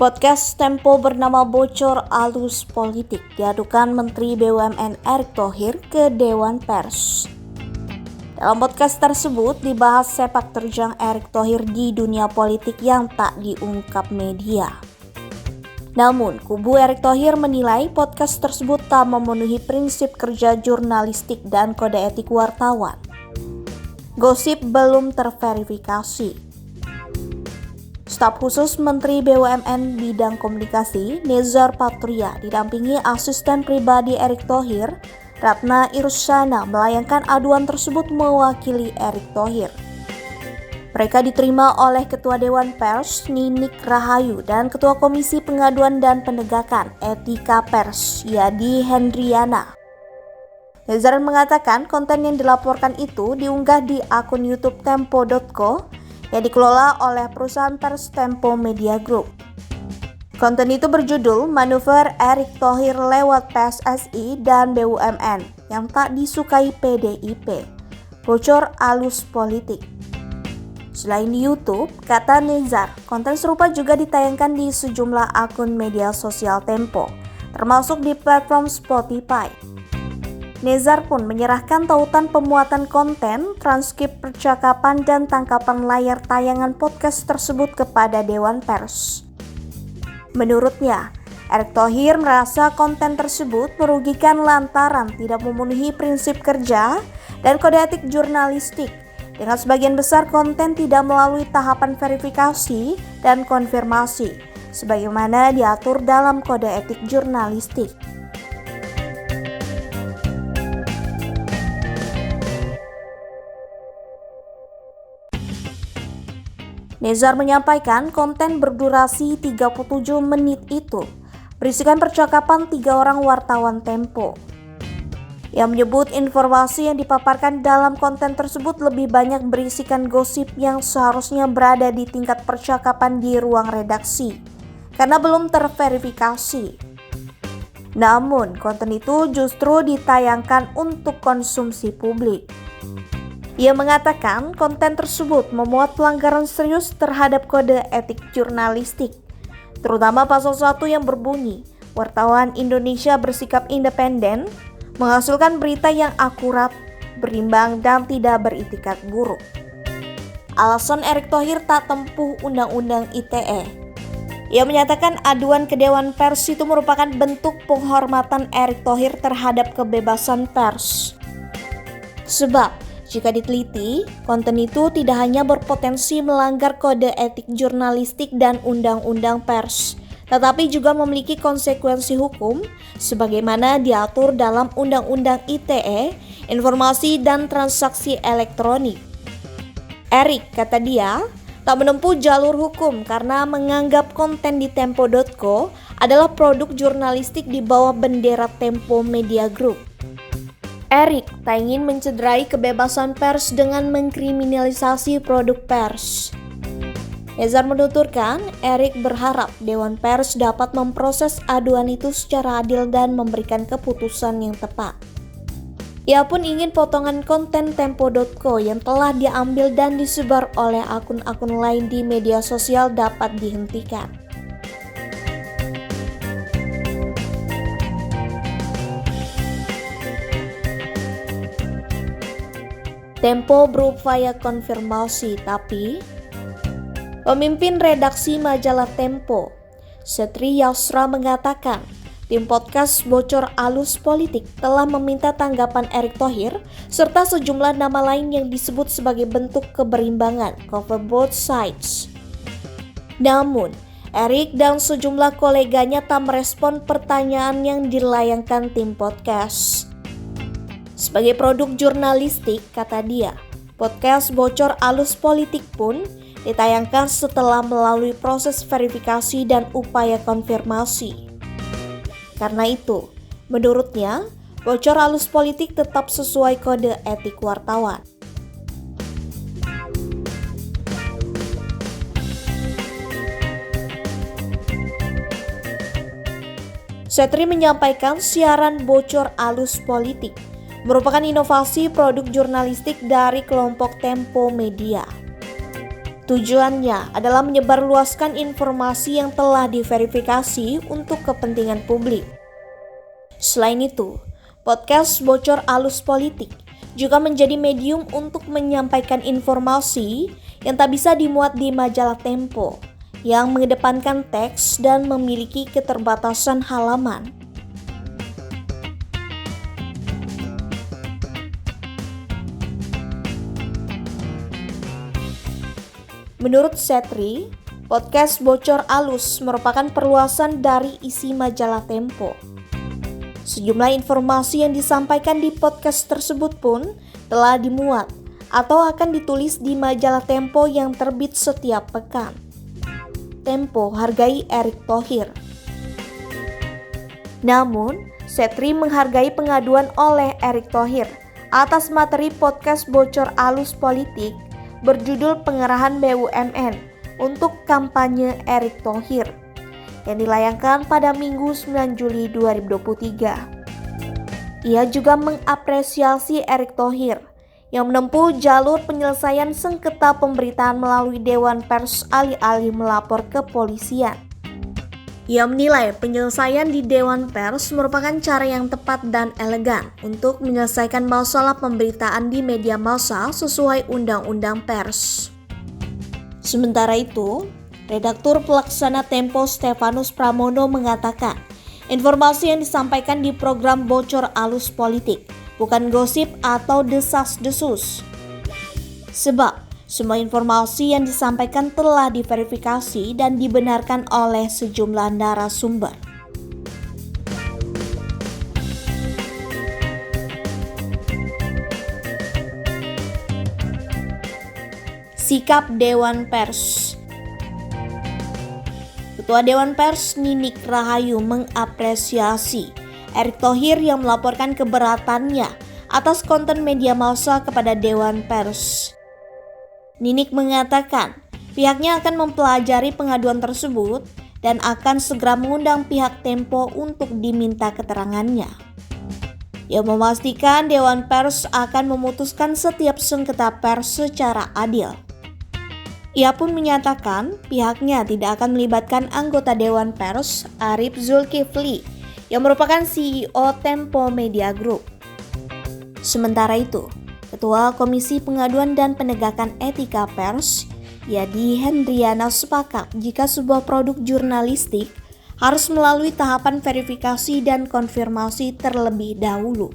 Podcast Tempo bernama Bocor Alus Politik diadukan Menteri BUMN Erick Thohir ke Dewan Pers. Dalam podcast tersebut dibahas sepak terjang Erick Thohir di dunia politik yang tak diungkap media. Namun, kubu Erick Thohir menilai podcast tersebut tak memenuhi prinsip kerja jurnalistik dan kode etik wartawan. Gosip belum terverifikasi. Staf khusus Menteri BUMN bidang komunikasi, Nezar Patria, didampingi asisten pribadi Erick Thohir, Ratna Irsana, melayangkan aduan tersebut mewakili Erick Thohir. Mereka diterima oleh Ketua Dewan Pers, Ninik Rahayu, dan Ketua Komisi Pengaduan dan Penegakan Etika Pers, Yadi Hendriana. Nezar mengatakan konten yang dilaporkan itu diunggah di akun YouTube Tempo.co yang dikelola oleh perusahaan pers Tempo Media Group. Konten itu berjudul Manuver Erick Thohir lewat PSSI dan BUMN yang tak disukai PDIP, bocor alus politik. Selain di YouTube, kata Nezar, konten serupa juga ditayangkan di sejumlah akun media sosial Tempo, termasuk di platform Spotify. Nezar pun menyerahkan tautan pemuatan konten, transkrip percakapan, dan tangkapan layar tayangan podcast tersebut kepada Dewan Pers. Menurutnya, Erick Thohir merasa konten tersebut merugikan lantaran tidak memenuhi prinsip kerja dan kode etik jurnalistik, dengan sebagian besar konten tidak melalui tahapan verifikasi dan konfirmasi, sebagaimana diatur dalam kode etik jurnalistik. Nezar menyampaikan konten berdurasi 37 menit itu berisikan percakapan 3 orang wartawan Tempo. Yang menyebut informasi yang dipaparkan dalam konten tersebut lebih banyak berisikan gosip yang seharusnya berada di tingkat percakapan di ruang redaksi karena belum terverifikasi. Namun, konten itu justru ditayangkan untuk konsumsi publik. Ia mengatakan konten tersebut memuat pelanggaran serius terhadap kode etik jurnalistik, terutama pasal 1 yang berbunyi, wartawan Indonesia bersikap independen, menghasilkan berita yang akurat, berimbang, dan tidak beritikat buruk. Alasan Erick Thohir tak tempuh Undang-Undang ITE. Ia menyatakan aduan ke Dewan Pers itu merupakan bentuk penghormatan Erick Thohir terhadap kebebasan pers. Sebab, jika diteliti, konten itu tidak hanya berpotensi melanggar kode etik jurnalistik dan undang-undang pers, tetapi juga memiliki konsekuensi hukum sebagaimana diatur dalam Undang-Undang ITE, Informasi dan Transaksi Elektronik. Erick, kata dia, tak menempuh jalur hukum karena menganggap konten di Tempo.co adalah produk jurnalistik di bawah bendera Tempo Media Group. Erick tak ingin mencederai kebebasan pers dengan mengkriminalisasi produk pers. Nezar menuturkan, Erick berharap Dewan Pers dapat memproses aduan itu secara adil dan memberikan keputusan yang tepat. Ia pun ingin potongan konten Tempo.co yang telah diambil dan disebar oleh akun-akun lain di media sosial dapat dihentikan. Tempo berupaya konfirmasi, tapi pemimpin redaksi majalah Tempo, Setri Yasra, mengatakan tim podcast Bocor Alus Politik telah meminta tanggapan Erick Thohir serta sejumlah nama lain yang disebut sebagai bentuk keberimbangan cover both sides. Namun, Erick dan sejumlah koleganya tak merespon pertanyaan yang dilayangkan tim podcast. Sebagai produk jurnalistik, kata dia, podcast Bocor Alus Politik pun ditayangkan setelah melalui proses verifikasi dan upaya konfirmasi. Karena itu, menurutnya, Bocor Alus Politik tetap sesuai kode etik wartawan. Setri menyampaikan siaran Bocor Alus Politik merupakan inovasi produk jurnalistik dari kelompok Tempo Media. Tujuannya adalah menyebarluaskan informasi yang telah diverifikasi untuk kepentingan publik. Selain itu, podcast Bocor Alus Politik juga menjadi medium untuk menyampaikan informasi yang tak bisa dimuat di majalah Tempo yang mengedepankan teks dan memiliki keterbatasan halaman. Menurut Setri, podcast Bocor Alus merupakan perluasan dari isi majalah Tempo. Sejumlah informasi yang disampaikan di podcast tersebut pun telah dimuat atau akan ditulis di majalah Tempo yang terbit setiap pekan. Tempo hargai Erick Thohir. Namun, Setri menghargai pengaduan oleh Erick Thohir atas materi podcast Bocor Alus Politik berjudul Pengerahan BUMN untuk kampanye Erick Thohir yang dilayangkan pada Minggu 9 Juli 2023. Ia juga mengapresiasi Erick Thohir yang menempuh jalur penyelesaian sengketa pemberitaan melalui Dewan Pers alih-alih melapor ke kepolisian. Ia menilai penyelesaian di Dewan Pers merupakan cara yang tepat dan elegan untuk menyelesaikan masalah pemberitaan di media massa sesuai Undang-Undang Pers. Sementara itu, Redaktur Pelaksana Tempo Stefanus Pramono mengatakan, informasi yang disampaikan di program Bocor Alus Politik bukan gosip atau desas-desus. Sebab semua informasi yang disampaikan telah diverifikasi dan dibenarkan oleh sejumlah narasumber. Sikap Dewan Pers. Ketua Dewan Pers Ninik Rahayu mengapresiasi Erick Thohir yang melaporkan keberatannya atas konten media massa kepada Dewan Pers. Ninik mengatakan pihaknya akan mempelajari pengaduan tersebut dan akan segera mengundang pihak Tempo untuk diminta keterangannya. Ia memastikan Dewan Pers akan memutuskan setiap sengketa pers secara adil. Ia pun menyatakan pihaknya tidak akan melibatkan anggota Dewan Pers Arif Zulkifli yang merupakan CEO Tempo Media Group. Sementara itu, Ketua Komisi Pengaduan dan Penegakan Etika Pers, Yadi Hendriana sepakat jika sebuah produk jurnalistik harus melalui tahapan verifikasi dan konfirmasi terlebih dahulu.